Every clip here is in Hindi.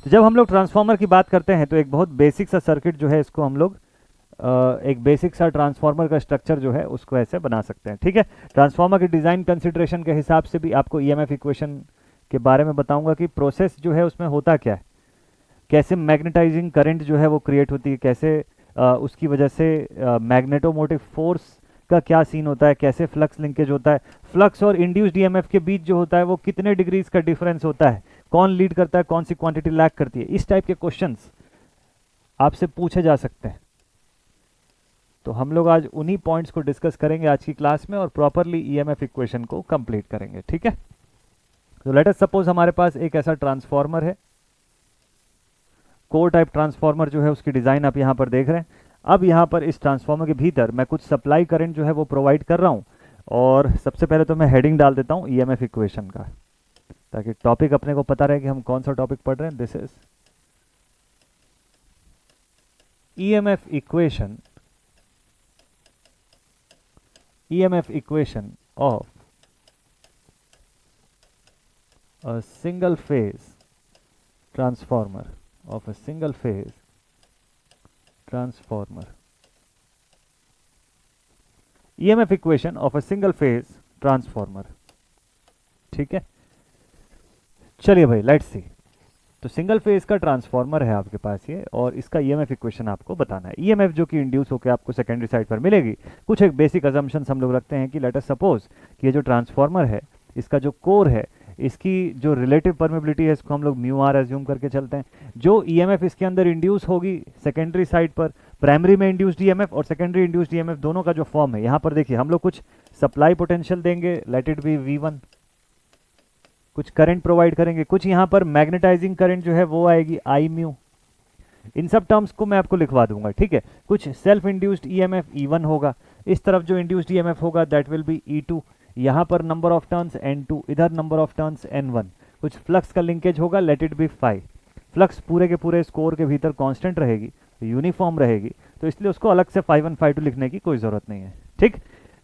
तो जब हम लोग ट्रांसफार्मर की बात करते हैं तो एक बहुत बेसिक सा सर्किट जो है इसको हम लोग एक बेसिक सा ट्रांसफार्मर का स्ट्रक्चर जो है उसको ऐसे बना सकते हैं। ठीक है, ट्रांसफार्मर के डिज़ाइन कंसिडरेशन के हिसाब से भी आपको ईएमएफ इक्वेशन के बारे में बताऊंगा कि प्रोसेस जो है उसमें होता क्या है, कैसे मैग्नेटाइजिंग करंट जो है वो क्रिएट होती है, कैसे उसकी वजह से मैग्नेटोमोटिव फोर्स का क्या सीन होता है, कैसे फ्लक्स लिंकेज होता है, फ्लक्स और इंड्यूस्ड ईएमएफ के बीच जो होता है वो कितने डिग्रीज का डिफरेंस होता है, कौन लीड करता है, कौन सी क्वांटिटी लैग करती है, इस टाइप के क्वेश्चंस आपसे पूछे जा सकते हैं। तो हम लोग आज उन्हीं पॉइंट्स को डिस्कस करेंगे आज की क्लास में और प्रॉपरली ईएमएफ इक्वेशन को कंप्लीट करेंगे। ठीक है, तो लेट अस सपोज हमारे पास एक ऐसा ट्रांसफार्मर है, कोर टाइप ट्रांसफार्मर जो है उसकी डिजाइन आप यहां पर देख रहे हैं। अब यहां पर इस ट्रांसफार्मर के भीतर मैं कुछ सप्लाई करंट जो है वो प्रोवाइड कर रहा हूं, और सबसे पहले तो मैं हेडिंग डाल देता हूं ईएमएफ इक्वेशन का, ताकि टॉपिक अपने को पता रहे कि हम कौन सा टॉपिक पढ़ रहे हैं। This is EMF equation, EMF equation of a single phase transformer, of a single phase transformer, EMF equation of a single phase transformer। ठीक है, चलिए भाई लेट्स सी। तो सिंगल फेज का ट्रांसफार्मर है आपके पास ये, और इसका ईएमएफ इक्वेशन आपको बताना है। ईएमएफ जो कि इंड्यूस होकर आपको सेकेंडरी साइड पर मिलेगी, कुछ एक बेसिक अजम्पशंस हम लोग रखते हैं कि लेट अस सपोज कि ये जो ट्रांसफार्मर है इसका जो कोर है, इसकी जो रिलेटिव परमेबिलिटी है इसको हम लोग म्यू आर एज्यूम करके चलते हैं। जो ईएमएफ इसके अंदर इंड्यूस होगी सेकेंडरी साइड पर, प्राइमरी में इंड्यूस्ड ईएमएफ और सेकेंडरी इंड्यूस्ड ईएमएफ दोनों का जो फॉर्म है, यहाँ पर देखिए हम लोग कुछ सप्लाई पोटेंशियल देंगे, लेट इट बी V1, कुछ करंट प्रोवाइड करेंगे, कुछ यहाँ पर मैग्नेटाइजिंग करंट जो है वो आएगी आई म्यू। इन सब टर्म्स को मैं आपको लिखवा दूंगा। ठीक है, कुछ सेल्फ इंड्यूस्ड ईएमएफ E1 होगा, इस तरफ जो इंड्यूस्ड ईएमएफ होगा दैट विल बी E2, यहाँ पर नंबर ऑफ टर्न्स N2, इधर नंबर ऑफ टर्न्स N1, कुछ फ्लक्स का लिंकेज होगा, लेट इट बी 5। फ्लक्स पूरे के पूरे स्कोर के भीतर कांस्टेंट रहेगी, यूनिफॉर्म रहेगी, तो इसलिए उसको अलग से 5 1 5 2 लिखने की कोई जरूरत नहीं है। ठीक,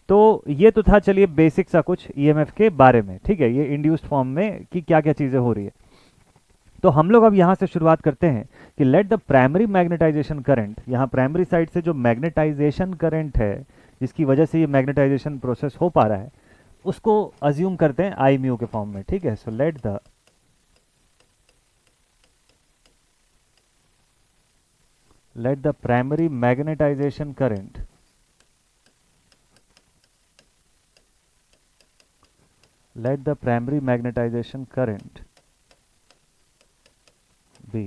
तो ये तो था चलिए बेसिक सा कुछ ईएमएफ के बारे में। ठीक है, ये इंड्यूस्ड फॉर्म में कि क्या क्या चीजें हो रही है। तो हम लोग अब यहां से शुरुआत करते हैं कि let the primary magnetization current, यहाँ प्राइमरी साइड से जो मैग्नेटाइजेशन करंट है जिसकी वजह से ये मैग्नेटाइजेशन प्रोसेस हो पा रहा है, उसको अज्यूम करते हैं आई म्यू के फॉर्म में। ठीक है, so let the primary magnetization current let the primary magnetization current be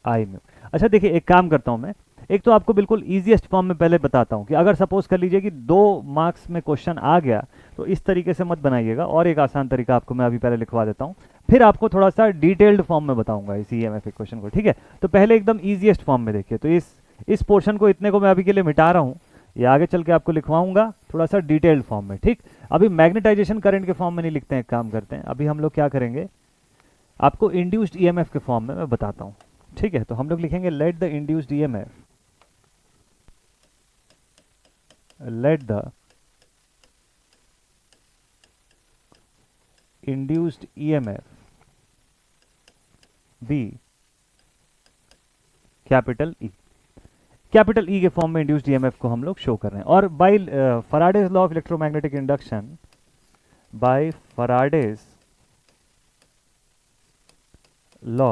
I mu। अच्छा देखिए, एक काम करता हूं मैं, एक तो आपको बिल्कुल इजीएस्ट फॉर्म में पहले बताता हूं कि अगर सपोज कर लीजिए कि 2 मार्क्स में क्वेश्चन आ गया तो इस तरीके से मत बनाइएगा, और एक आसान तरीका आपको मैं अभी पहले लिखवा देता हूं, फिर आपको थोड़ा सा डिटेल्ड फॉर्म में बताऊंगा इस ईएमएफ इक्वेशन को। ठीक है, तो पहले एकदम इजीएस्ट फॉर्म में देखिए। तो इस पोर्शन को इतने को मैं अभी के लिए मिटा रहा हूं, ये आगे चल के आपको लिखवाऊंगा थोड़ा सा डिटेल्ड फॉर्म में। ठीक, अभी मैग्नेटाइजेशन करंट के फॉर्म में नहीं लिखते हैं, काम करते हैं अभी हम लोग क्या करेंगे, आपको इंड्यूस्ड ईएमएफ के फॉर्म में मैं बताता हूं। ठीक है, तो हम लोग लिखेंगे let the induced EMF, let the induced EMF be capital E. Capital E के फॉर्म में इंड्यूस्ड ईएमएफ को हम लोग शो कर रहे हैं। और by Faraday's law of electromagnetic induction, by Faraday's law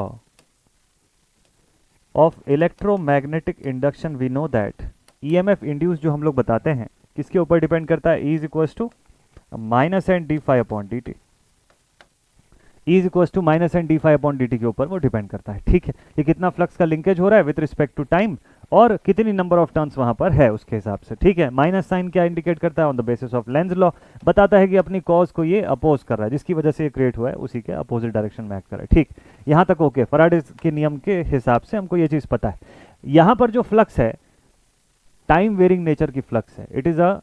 of electromagnetic induction we know that EMF induce जो हम लोग बताते हैं किसके ऊपर डिपेंड करता है, E is equal to minus N D phi upon D T. E is equal to minus N D phi upon D T के ऊपर वो डिपेंड करता है। ठीक है, ये कितना फ्लक्स का लिंकेज हो रहा है विथ रिस्पेक्ट टू टाइम, और कितनी नंबर ऑफ टर्न्स वहां पर है उसके हिसाब से। ठीक है, माइनस साइन क्या इंडिकेट करता है, on the basis of Lenz law बताता है कि अपनी कॉज को ये अपोज कर रहा है, जिसकी वजह से ये क्रिएट हुआ है उसी के अपोजिट डायरेक्शन में एक्ट कर रहा है। ठीक, यहां तक ओके, फैराडेज के नियम के हिसाब से हमको ये चीज पता है। यहां पर जो फ्लक्स है टाइम वेरिंग नेचर की फ्लक्स है, it is a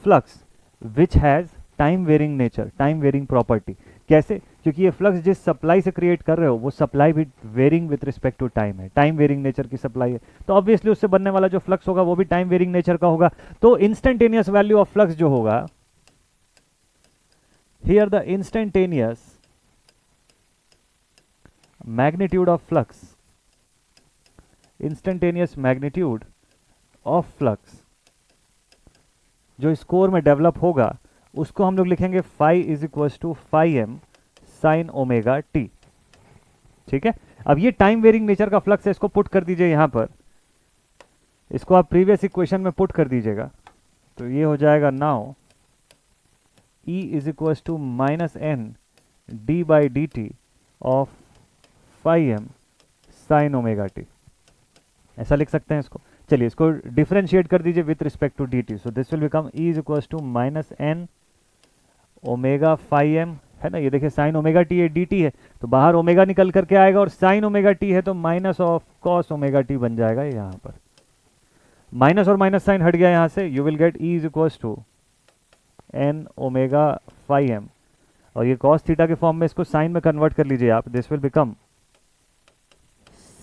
flux which has time varying nature, time varying property. कैसे, क्योंकि ये फ्लक्स जिस सप्लाई से क्रिएट कर रहे हो वो सप्लाई भी varying with respect to time है, टाइम वेरिंग नेचर की सप्लाई है, तो ऑब्वियसली उससे बनने वाला जो फ्लक्स होगा वो भी टाइम वेरिंग नेचर का होगा। तो इंस्टेंटेनियस वैल्यू ऑफ फ्लक्स जो होगा, here the instantaneous magnitude of flux, instantaneous magnitude of flux जो इस कोर में डेवलप होगा उसको हम लोग लिखेंगे phi is equal to phi M sine omega T. ठीक है, अब ये टाइम वेरिंग नेचर का फ्लक्स है, इसको पुट कर दीजिए यहां पर, इसको आप प्रीवियस इक्वेशन में पुट कर दीजिएगा, तो ये हो जाएगा now E is equal to minus N D by D T of phi M sine omega T, ऐसा लिख सकते हैं इसको। चलिए इसको डिफरेंशिएट कर दीजिए with respect to D T, so this will become E is equal to minus N omega phi M, है ना, ये देखिए साइन ओमेगा टी है, डी टी है, तो बाहर ओमेगा निकल करके आएगा और साइन ओमेगा टी है तो minus of cos omega T बन जाएगा यहाँ पर, माइनस और माइनस साइन हट गया यहाँ से, you will get E is equal to N omega phi M, और ये कॉस थीटा के फॉर्म में इसको साइन में कन्वर्ट कर लीजिए आप, this will become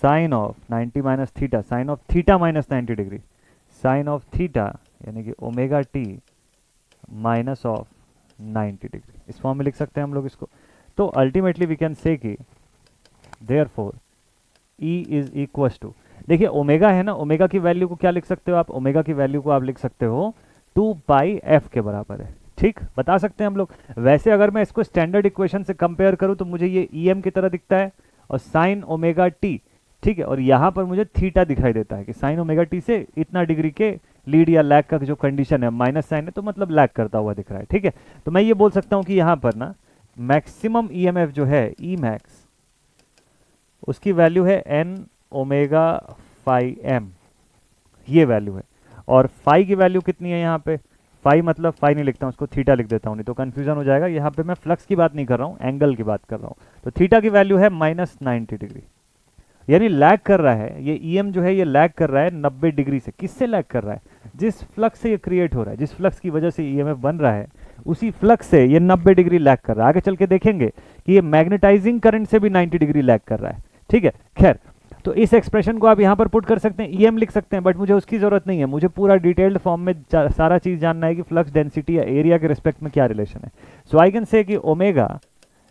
sine of 90 minus theta, sine of theta minus 90 degree, sine of theta यानी कि omega T minus of 90 degree, इस फॉर्म में लिख सकते हैं हम लोग इसको। तो अल्टीमेटली वी कैन से कि therefore E is equal to, देखिए ओमेगा है ना, ओमेगा की वैल्यू को क्या लिख सकते हो आप, ओमेगा की वैल्यू को आप लिख सकते हो 2 पाई एफ के बराबर है, ठीक, बता सकते हैं हम लोग। वैसे अगर मैं इसको स्टैंडर्ड इक्वेशन से कंपेयर करूं तो मुझे ये EM की तरह दिखता है और साइन ओमेगा टी, ठीक है, और यहाँ पर मुझे थीटा दिखाई देता है कि साइन ओमेगा टी से इतना डिग्री के लीड या लैग का जो कंडीशन है, माइनस साइन है तो मतलब लैग करता हुआ दिख रहा है, ठीक है। तो मैं ये बोल सकता हूँ कि यहाँ पर ना मैक्सिमम EMF जो है E मैक्स, उसकी वैल्यू है n ओमेगा फाई एम, ये वैल्यू है, और फाई की वैल्यू कितनी है यहाँ पे, फाई मतलब फाई नहीं लिखता हूँ, उसको थीटा लिख देता हूँ, नहीं तो कंफ्यूजन हो जाएगा। यहाँ पे मैं फ्लक्स की बात नहीं कर रहा हूँ, एंगल की बात कर रहा हूँ, तो थीटा की वैल्यू है माइनस 90 डिग्री, यानी लैग कर रहा है ये EM जो है, ये लैग कर रहा है 90 डिग्री से। किससे लैग कर रहा है, जिस फ्लक्स से ये क्रिएट हो रहा है, जिस फ्लक्स की वजह से EMF बन रहा है, उसी फ्लक्स से ये 90 डिग्री लैग कर रहा है। आगे चल के देखेंगे कि ये मैग्नेटाइजिंग करंट से भी 90 डिग्री लैग कर रहा है, ठीक है। खैर, तो इस एक्सप्रेशन को आप यहाँ पर पुट कर सकते हैं, EM लिख सकते हैं, बट मुझे उसकी जरूरत नहीं है, मुझे पूरा डिटेल्ड फॉर्म में सारा चीज जानना है कि फ्लक्स डेंसिटी या एरिया के रिस्पेक्ट में क्या रिलेशन है। सो आई कैन से कि omega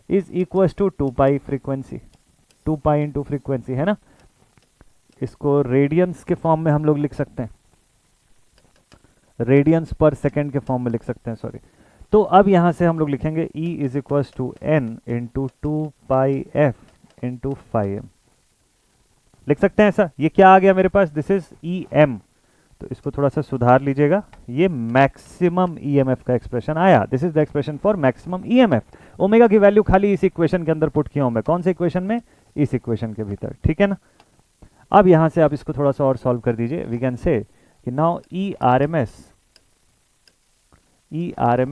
is equal to 2 pi frequency, 2 pi into frequency, है ना, इसको रेडियंस के फॉर्म में हम लोग लिख सकते हैं, रेडियंस पर सेकेंड के फॉर्म में लिख सकते हैं, सॉरी। तो अब यहां से हम लोग लिखेंगे E is equal to N into 2 pi F into phi M, लिख सकते हैं ऐसा। ये क्या आ गया मेरे पास, दिस इज EM, तो इसको थोड़ा सा सुधार लीजिएगा, ये मैक्सिमम EMF का एक्सप्रेशन आया, this is the expression for maximum EMF। Omega की वैल्यू खाली इस इक्वेशन के अंदर पुट किया हूं मैं, कौन से इक्वेशन में, इस इक्वेशन के भीतर, ठीक है ना। अब यहां से आप इसको थोड़ा सा और सॉल्व कर दीजिए, वी कैन से कि now E R M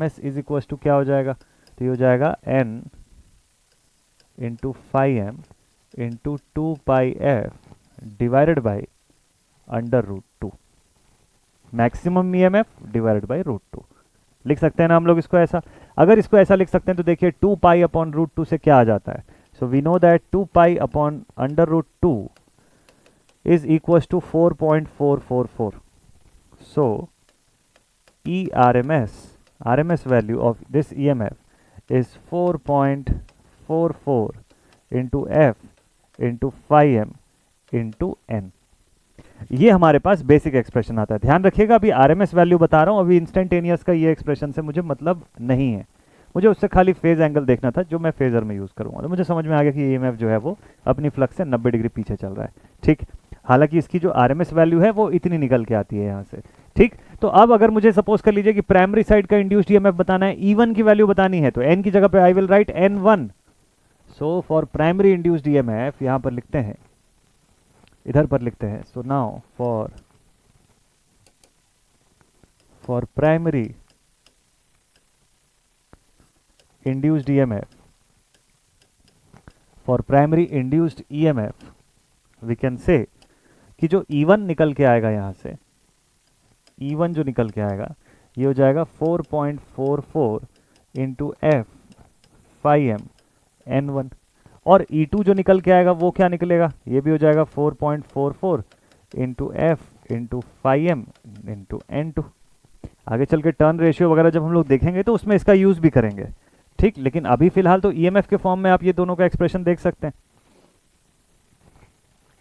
S is equal to क्या हो जाएगा, तो ये हो जाएगा n into phi M into 2 pi F divided by under root 2, maximum EMF divided by root 2, लिख सकते हैं ना हम लोग इसको ऐसा। अगर इसको ऐसा लिख सकते हैं तो देखिए 2 पाई अपॉन रूट 2 से क्या आ जाता है, so we know that 2 pi upon under root 2 is equals to 4.444. So RMS value of this EMF is 4.44 into F into phi m into n. ये हमारे पास बेसिक एक्सप्रेशन आता है। ध्यान रखिएगा, अभी RMS वैल्यू बता रहा हूँ, अभी इंस्टेंटेनियस का ये एक्सप्रेशन से मुझे मतलब नहीं है, मुझे उससे खाली फेज एंगल देखना था जो मैं फेजर में यूज करूंगा। तो मुझे समझ में आ गया कि EMF जो है वो अपनी फ्लक्स से 90 डिग्री पीछे चल रहा है, ठीक। हालांकि इसकी जो RMS वैल्यू है वो इतनी निकल के आती है यहाँ से, ठीक। तो अब अगर मुझे सपोज कर लीजिए कि प्राइमरी साइड का इंड्यूस्ड EMF बताना है, E1 की वैल्यू बतानी है, तो n की जगह पे I will write N1। So for primary induced EMF यहाँ पर लिखते हैं, इधर पर लिखते हैं, so now for primary induced EMF, for primary induced EMF we can say कि जो E1 निकल के आएगा यहाँ से, E1 जो निकल के आएगा ये हो जाएगा 4.44 into F phi M N1, और E2 जो निकल के आएगा वो क्या निकलेगा, ये भी हो जाएगा 4.44 into F into phi M into N2। आगे चल के टर्न रेशियो वगैरह जब हम लोग देखेंगे तो उसमें इसका यूज भी करेंगे, ठीक। लेकिन अभी फिलहाल तो EMF के फॉर्म में आप ये दोनों का एक्सप्रेशन देख सकते हैं।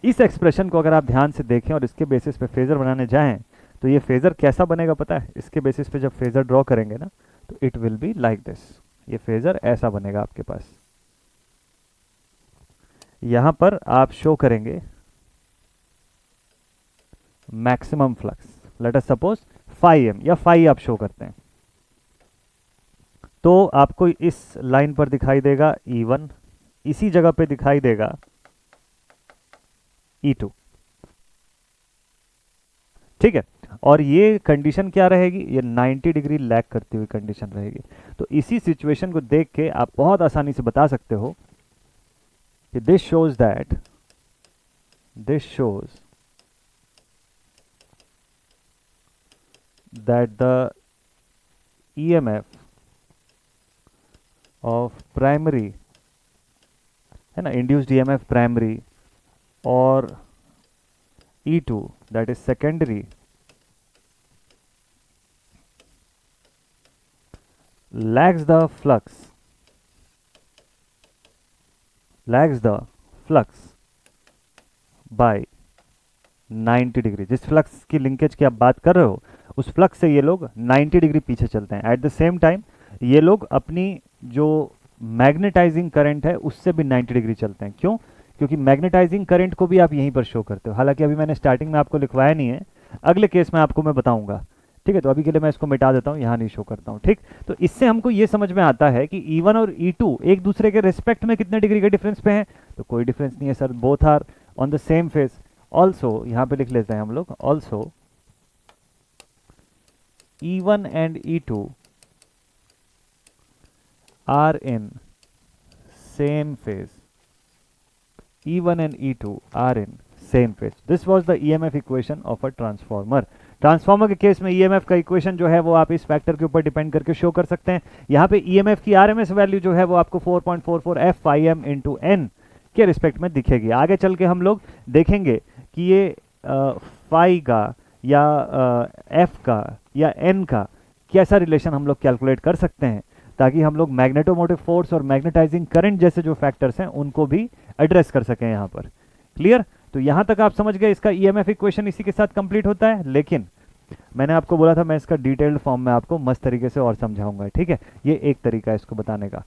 इस एक्सप्रेशन को अगर आप ध्यान से देखें और इसके बेसिस पे फेजर बनाने जाएं तो ये फेजर कैसा बनेगा पता है? इसके बेसिस पे जब फेजर ड्रॉ करेंगे ना तो it will be like this. ये फेजर ऐसा बनेगा आपके पास। यहां पर आप शो करेंगे maximum flux, late us suppose 5m या 5 आप शो करते हैं, तो आपको इस लाइन पर दिखाई देगा E1, इसी जगह पे दिखाई देगा E2। ठीक है, और ये कंडीशन क्या रहेगी? ये 90 डिग्री लैग करती हुई कंडीशन रहेगी। तो इसी सिचुएशन को देख के आप बहुत आसानी से बता सकते हो कि this shows that the EMF of primary, है ना, इंड्यूस्ड EMF प्राइमरी और E2 that is secondary lags the flux by 90 degree. जिस फ्लक्स की लिंकेज की आप बात कर रहे हो उस फ्लक्स से ये लोग 90 डिग्री पीछे चलते हैं। एट द सेम टाइम ये लोग अपनी जो मैग्नेटाइजिंग करंट है उससे भी 90 डिग्री चलते हैं। क्यों? क्योंकि मैग्नेटाइजिंग करंट को भी आप यहीं पर शो करते हो। हालांकि अभी मैंने स्टार्टिंग में आपको लिखवाया नहीं है, अगले केस में आपको मैं बताऊंगा। ठीक है, तो अभी के लिए मैं इसको मिटा देता हूँ, यहाँ नहीं शो करता हूँ। ठीक, तो इससे हमको ये समझ में आता है कि E1 और E2 एक दूसरे के रिस्पेक्ट में कितने डिग्री के डिफरेंस पे हैं? तो कोई डिफरेंस नहीं है sir, both are on the same phase. Also यहाँ पे लिख लेते हैं हम लोग, also E1 and E2 are in same phase. E1 and E2 are in same phase. This was the EMF equation of a transformer. Transformer के केस में EMF का इक्वेशन जो है वो आप इस फैक्टर के ऊपर डिपेंड करके शो कर सकते हैं। यहाँ पे EMF की RMS वैल्यू जो है वो आपको 4.44 F/m into n के रिस्पेक्ट में दिखेगी। आगे चल के हम लोग देखेंगे कि ये फाई का या F का या n का कैसा रिलेशन हम लोग कैलकुलेट कर सकते हैं, ताकि हम लोग मैग्नेटोमोटिव फोर्स और मैग्नेटाइजिंग करंट जैसे जो फैक्टर्स हैं उनको भी एड्रेस कर सकें यहाँ पर। क्लियर? तो यहाँ तक आप समझ गए, इसका EMF इक्वेशन इसी के साथ कंप्लीट होता है। लेकिन मैंने आपको बोला था मैं इसका डिटेल्ड फॉर्म में आपको मस्त तरीके से और समझाऊंगा। ठीक है, ये एक तरीका है इसको बताने का।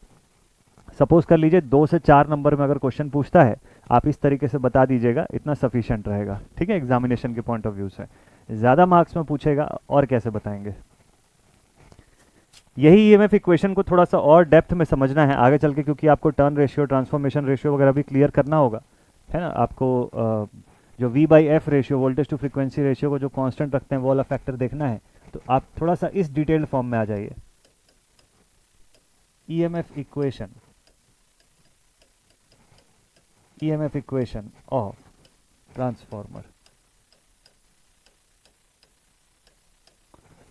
सपोज कर लीजिए 2 से 4 नंबर में अगर क्वेश्चन पूछता है, आप इस तरीके से बता दीजिएगा, इतना सफिशिएंट रहेगा। ठीक है, एग्जामिनेशन के पॉइंट ऑफ व्यू से। ज़्यादा मार्क्स में पूछेगा और कैसे बताएंगे। यही EMF इक्वेशन को थोड़ा सा और डेप्थ में समझना है आगे चल के, क्योंकि आपको टर्न रेशियो, ट्रांसफॉर्मेशन रेशियो वगैरह भी क्लियर करना होगा, है ना। आपको जो V/F ratio, voltage to frequency ratio को जो कांस्टेंट रखते हैं वो वाला फैक्टर देखना है। तो आप थोड़ा सा इस डिटेल्ड फॉर्म में आ जाइए। EMF equation of transformer.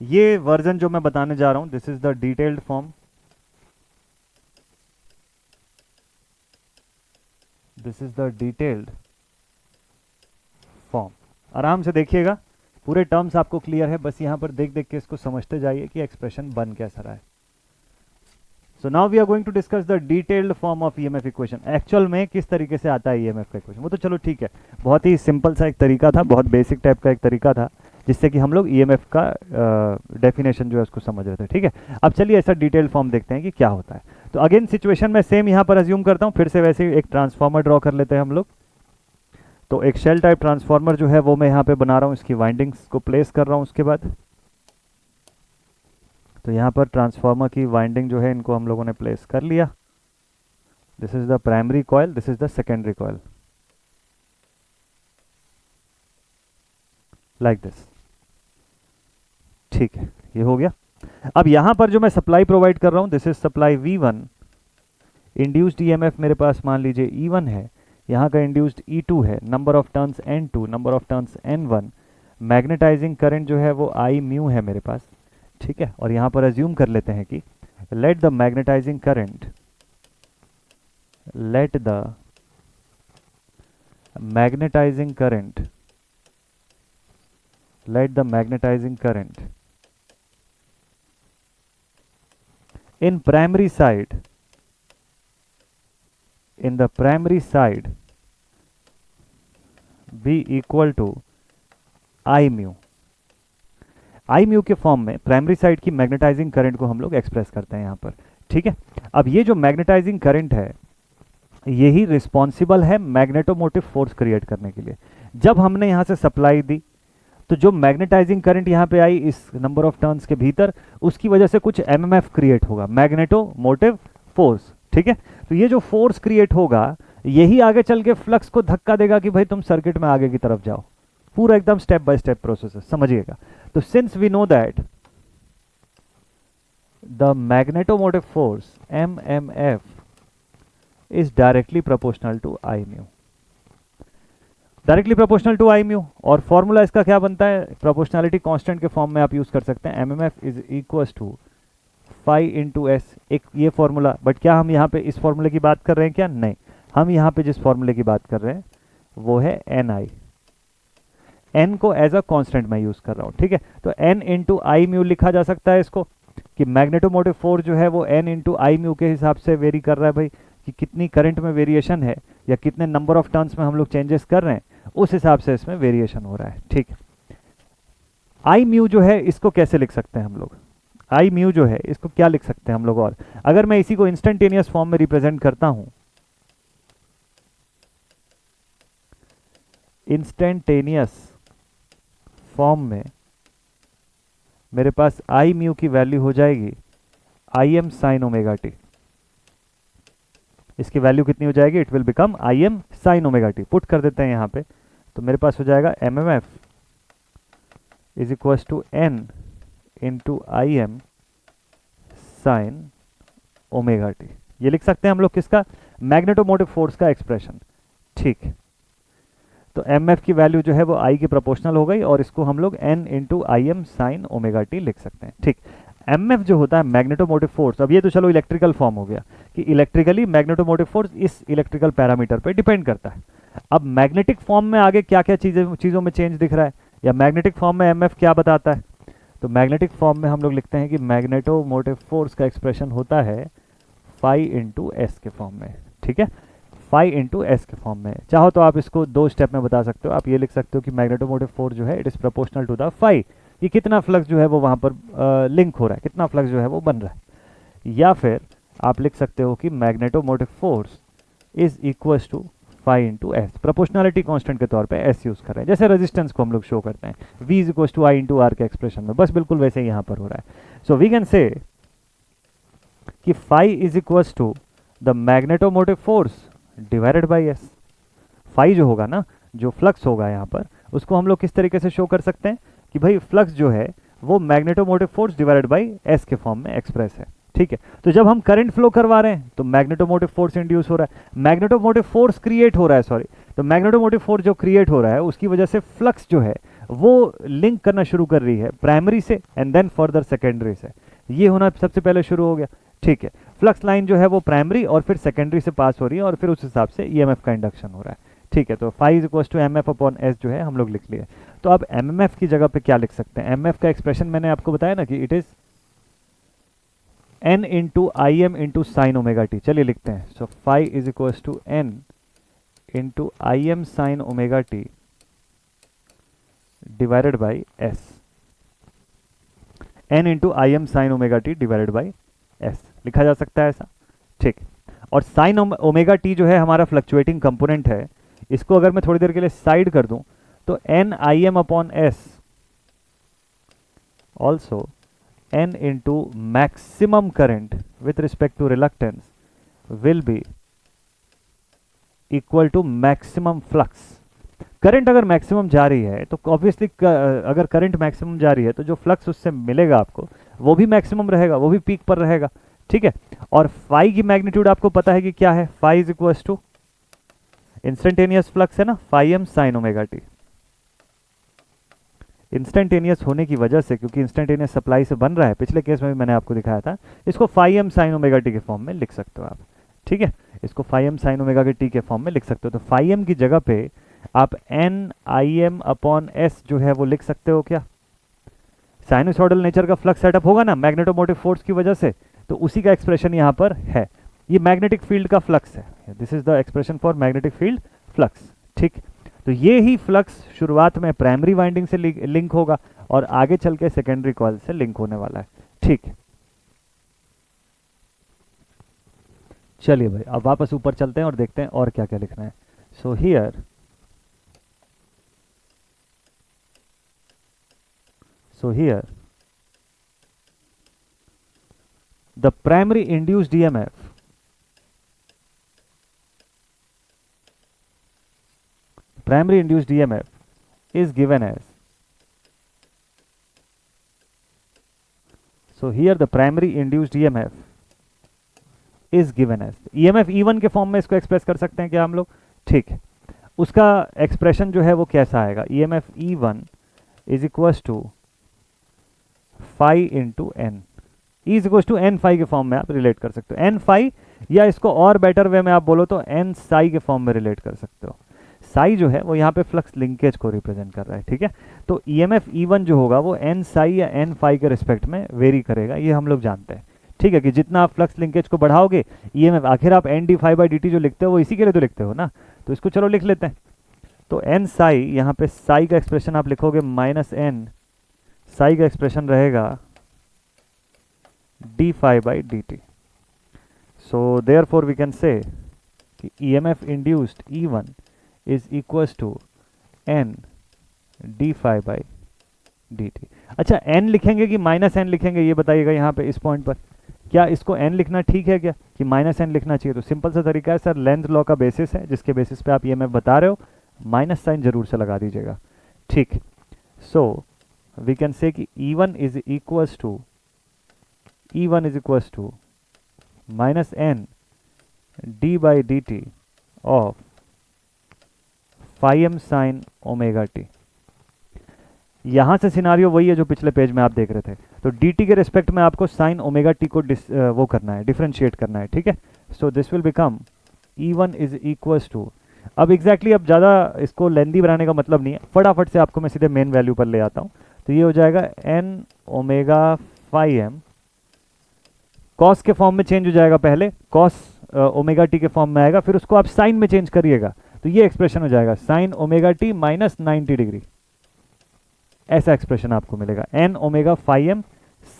ये वर्जन जो मैं बताने जा रहा हूं, this is the detailed form. This is the detailed form. आराम से देखिएगा, पूरे टर्म्स आपको क्लियर है, बस यहां पर देख देख के इसको समझते जाइए कि एक्सप्रेशन बन कैसा रहा है। So now we are going to discuss the detailed form of EMF equation. Actual में किस तरीके से आता है EMF का इक्वेशन, वो तो चलो ठीक है, बहुत ही सिंपल सा एक तरीका था, बहुत बेसिक टाइप का एक तरीका था, जिससे कि हम लोग EMF का डेफिनेशन जो है उसको समझ रहे थे। ठीक है, अब चलिए ऐसा डिटेल फॉर्म देखते हैं कि क्या होता है। तो अगेन सिचुएशन में सेम यहाँ पर अज्यूम करता हूँ, फिर से वैसे ही एक ट्रांसफार्मर ड्रॉ कर लेते हैं हम लोग। तो एक शेल टाइप ट्रांसफार्मर जो है वो मैं यहाँ पे बना रहा हूँ, इसकी वाइंडिंग्स को प्लेस कर रहा हूँ। उसके बाद तो यहाँ पर ट्रांसफार्मर की वाइंडिंग जो है इनको हम लोगों ने प्लेस कर लिया। This is the primary coil, this is the secondary coil, like this. ठीक है, ये हो गया। अब यहां पर जो मैं सप्लाई प्रोवाइड कर रहा हूं, this is supply V1। Induced EMF मेरे पास मान लीजिए E1 है, यहाँ का इंड्यूस्ड E2 है, number of turns N2, number of turns N1, magnetizing current जो है वो I म्यू है मेरे पास। ठीक है, और यहाँ पर अज्यूम कर लेते हैं कि let the magnetizing current in primary side, in the primary side be equal to I mu. I mu के फॉर्म में प्राइमरी साइड की मैग्नेटाइजिंग करंट को हम लोग एक्सप्रेस करते हैं यहाँ पर। ठीक है, अब ये जो मैग्नेटाइजिंग करंट है यही रिस्पॉन्सिबल है मैग्नेटोमोटिव फोर्स क्रिएट करने के लिए। जब हमने यहाँ से सप्लाई दी तो जो मैग्नेटाइजिंग करंट यहाँ पे आई इस नंबर ऑफ टर्न्स के भीतर, उसकी वजह से कुछ एमएमएफ क्रिएट होगा, मैग्नेटोमोटिव फोर्स। ठीक है, तो ये जो फोर्स क्रिएट होगा यही आगे चल के फ्लक्स को धक्का देगा कि भाई तुम सर्किट में आगे की तरफ जाओ। पूरा एकदम स्टेप बाय स्टेप प्रोसेस है, समझिएगा। तो since we know that the magnetomotive force MMF is directly proportional to I mu, directly proportional to I mu. और फॉर्मूला इसका क्या बनता है, प्रोपोर्शनैलिटी कांस्टेंट के फॉर्म में आप यूज कर सकते हैं, MMF is equals to phi into S, एक ये फॉर्मूला। बट क्या हम यहाँ पे इस फॉर्मूले की बात कर रहे हैं क्या, नहीं, हम यहाँ पे जिस फॉर्मूले की बात कर रहे हैं वो है एन आई, एन को एज अ कांस्टेंट मैं यूज कर रहा हूँ। ठीक है, तो एन इंटू आई म्यू लिखा जा सकता है इसको, कि मैग्नेटोमोटिव फोर्स जो है वो एन इंटू आई म्यू के हिसाब से वेरी कर रहा है भाई, कि कितनी करंट में वेरिएशन है या कितने नंबर ऑफ टर्न्स में हम लोग चेंजेस कर रहे हैं, उस हिसाब से इसमें वेरिएशन हो रहा है। ठीक है, आई म्यू जो है इसको कैसे लिख सकते हैं हम लोग, आई म्यू जो है इसको क्या लिख सकते हैं हम लोग, और अगर मैं इसी को इंस्टेंटेनियस फॉर्म में रिप्रेजेंट करता हूं, इंस्टेंटेनियस फॉर्म में मेरे पास आई म्यू की वैल्यू हो जाएगी आई एम साइन ओमेगा टी। इसकी वैल्यू कितनी हो जाएगी, it will become I M sine omega T. Put कर देते हैं यहाँ पे, तो मेरे पास हो जाएगा M M F is equal to N into I M sine omega T. ये लिख सकते हैं हम लोग किसका, मैग्नेटोमोटिव फोर्स का एक्सप्रेशन। ठीक है, तो एम एफ की वैल्यू जो है वो आई के प्रोपोर्शनल हो गई, और इसको हम लोग N into I M sine omega T लिख सकते हैं। ठीक, एम एफ जो होता है मैग्नेटोमोटिव फोर्स, अब ये तो चलो इलेक्ट्रिकल फॉर्म हो गया कि इलेक्ट्रिकली मैग्नेटोमोटिव फोर्स इस इलेक्ट्रिकल पैरामीटर पे डिपेंड करता है। अब मैग्नेटिक फॉर्म में आगे क्या क्या चीज़ों में चेंज दिख रहा है, या मैग्नेटिक फॉर्म में एम एफ क्या बताता है, तो मैग्नेटिक फॉर्म में हम लोग लिखते हैं कि मैग्नेटोमोटिव फोर्स का एक्सप्रेशन होता है फाई इंटू एस के फॉर्म में। ठीक है, फाई इंटू एस के फॉर्म में। चाहो तो आप इसको दो स्टेप में बता सकते हो, आप ये लिख सकते हो कि मैग्नेटोमोटिव फोर्स जो है it is proportional to the phi, कि कितना फ्लक्स जो है वो वहां पर लिंक हो रहा है, कितना फ्लक्स जो है वो बन रहा है। या फिर आप लिख सकते हो कि magnetomotive force is equal to phi into S, proportionality constant के तौर पे एस यूज कर रहे हैं, जैसे रेजिस्टेंस को हम लोग शो करते हैं v is equal to I into R के एक्सप्रेशन में, बस बिल्कुल वैसे ही यहाँ पर हो रहा है। सो वी कैन से कि phi is equal to the magnetomotive force divided by S. Phi जो होगा ना, जो फ्लक्स होगा यहाँ पर, उसको हम लोग किस तरीके से शो कर सकते हैं कि भाई फ्लक्स जो है वो magnetomotive force divided by S के फॉर्म में एक्सप्रेस है। ठीक है, तो जब हम करंट फ्लो करवा रहे हैं तो मैग्नेटोमोटिव फोर्स इंड्यूस हो रहा है, मैग्नेटोमोटिव फोर्स क्रिएट हो रहा है, सॉरी, तो मैग्नेटोमोटिव फोर्स जो क्रिएट हो रहा है उसकी वजह से फ्लक्स जो है वो लिंक करना शुरू कर रही है प्राइमरी से एंड देन फर्दर सेकेंडरी से। ये होना सबसे पहले शुरू हो गया। ठीक है, फ्लक्स लाइन जो है वो प्राइमरी और फिर सेकेंडरी से पास हो रही है, और फिर उस हिसाब से ईएमएफ का इंडक्शन हो रहा है। ठीक है, तो phi is equal to M F upon S जो है हम लोग लिख लिए। तो अब एम एम एफ की जगह पे क्या लिख सकते हैं, एम एफ का एक्सप्रेशन मैंने आपको बताया ना कि it is N into I M into sine omega T. चलिए लिखते हैं, so phi is equal to N into I M sine omega T divided by S, N into I M sine omega T divided by S लिखा जा सकता है ऐसा। ठीक, और साइन ओमेगा टी जो है हमारा फ्लक्चुएटिंग कंपोनेंट है, इसको अगर मैं थोड़ी देर के लिए साइड कर दूं तो N I M upon S also N into maximum current with respect to reluctance will be equal to maximum flux. Current अगर मैक्सिमम जा रही है तो ऑब्वियसली अगर करंट मैक्सिमम जा रही है तो जो फ्लक्स उससे मिलेगा आपको वो भी मैक्सिमम रहेगा, वो भी पीक पर रहेगा। ठीक है, और फाई की मैग्नीट्यूड आपको पता है कि क्या है, phi is equal to instantaneous flux है ना, phi M sine omega T. Instantaneous होने की वजह से, क्योंकि इंस्टेंटेनियस सप्लाई से बन रहा है, पिछले केस में भी मैंने आपको दिखाया था, इसको phi M sine omega T के फॉर्म में लिख सकते हो आप। ठीक है, इसको फाई एम साइन ओमेगा के टी के फॉर्म में लिख सकते हो। तो फाई एम की जगह पे आप N I M upon S जो है वो लिख सकते हो क्या, साइनोसॉइडल नेचर का फ्लक्स सेटअप होगा ना मैग्नेटोमोटिव फोर्स की वजह से, तो उसी का एक्सप्रेशन यहाँ पर है। ये मैग्नेटिक फील्ड का फ्लक्स है, this is the expression for magnetic field flux. ठीक, तो ये ही फ्लक्स शुरुआत में प्राइमरी वाइंडिंग से लिंक होगा और आगे चल के सेकेंडरी कॉइल से लिंक होने वाला है। ठीक है, चलिए भाई अब वापस ऊपर चलते हैं और देखते हैं और क्या क्या लिखना है। So here the primary induced EMF is given as, so here the primary induced EMF is given as EMF E1 के फॉर्म में इसको एक्सप्रेस कर सकते हैं क्या हम लोग? ठीक है, उसका एक्सप्रेशन जो है वो कैसा आएगा? EMF E1 is equals to phi into N, E is equals to N phi के फॉर्म में आप रिलेट कर सकते हो, एन फाई, या इसको और बेटर वे में आप बोलो तो एन साई के फॉर्म में रिलेट कर सकते हो। साई जो है वो यहाँ पे फ्लक्स लिंकेज को रिप्रेजेंट कर रहा है। ठीक है, तो EMF E1 जो होगा वो एन साई या एन फाई के रिस्पेक्ट में वेरी करेगा, ये हम लोग जानते हैं। ठीक है, कि जितना आप फ्लक्स लिंकेज को बढ़ाओगे EMF, आखिर आप N D phi by D T जो लिखते हो वो इसी के लिए तो लिखते हो ना, तो इसको चलो लिख लेते हैं। तो एन साई, यहाँ पे साई का एक्सप्रेशन आप लिखोगे माइनस एन, साई का एक्सप्रेशन रहेगा D phi by D T. So therefore we can say कि EMF induced E1 is equals to n d phi by dt। अच्छा, n लिखेंगे कि माइनस n लिखेंगे ये बताइएगा यहाँ पे इस पॉइंट पर। क्या इसको n लिखना ठीक है क्या कि माइनस n लिखना चाहिए? तो सिंपल सा तरीका है सर, लेंथ लॉ का बेसिस है जिसके बेसिस पे आप EMF बता रहे हो, माइनस साइन जरूर से लगा दीजिएगा। ठीक, सो वी कैन से कि E1 is equals to minus n d by D T of phi M sine omega T. यहां से सिनारियो वही है जो पिछले पेज में आप देख रहे थे। तो dt के रिस्पेक्ट में आपको साइन ओमेगा टी को वो करना है, डिफरेंशिएट करना है। ठीक है, so this will become E1 is equals to, अब एग्जैक्टली अब ज़्यादा इसको लेंदी बनाने का मतलब नहीं है, फटाफट से आपको मैं सीधे मेन वैल्यू पर ले आता हूँ। तो ये हो जाएगा n omega phi M, cos के फॉर्म में चेंज हो जाएगा, पहले कॉस ओमेगा टी के फॉर्म में आएगा, फिर उसको आप साइन में चेंज करिएगा तो ये एक्सप्रेशन हो जाएगा sine omega T minus 90 degree, ऐसा एक्सप्रेशन आपको मिलेगा। N omega phi M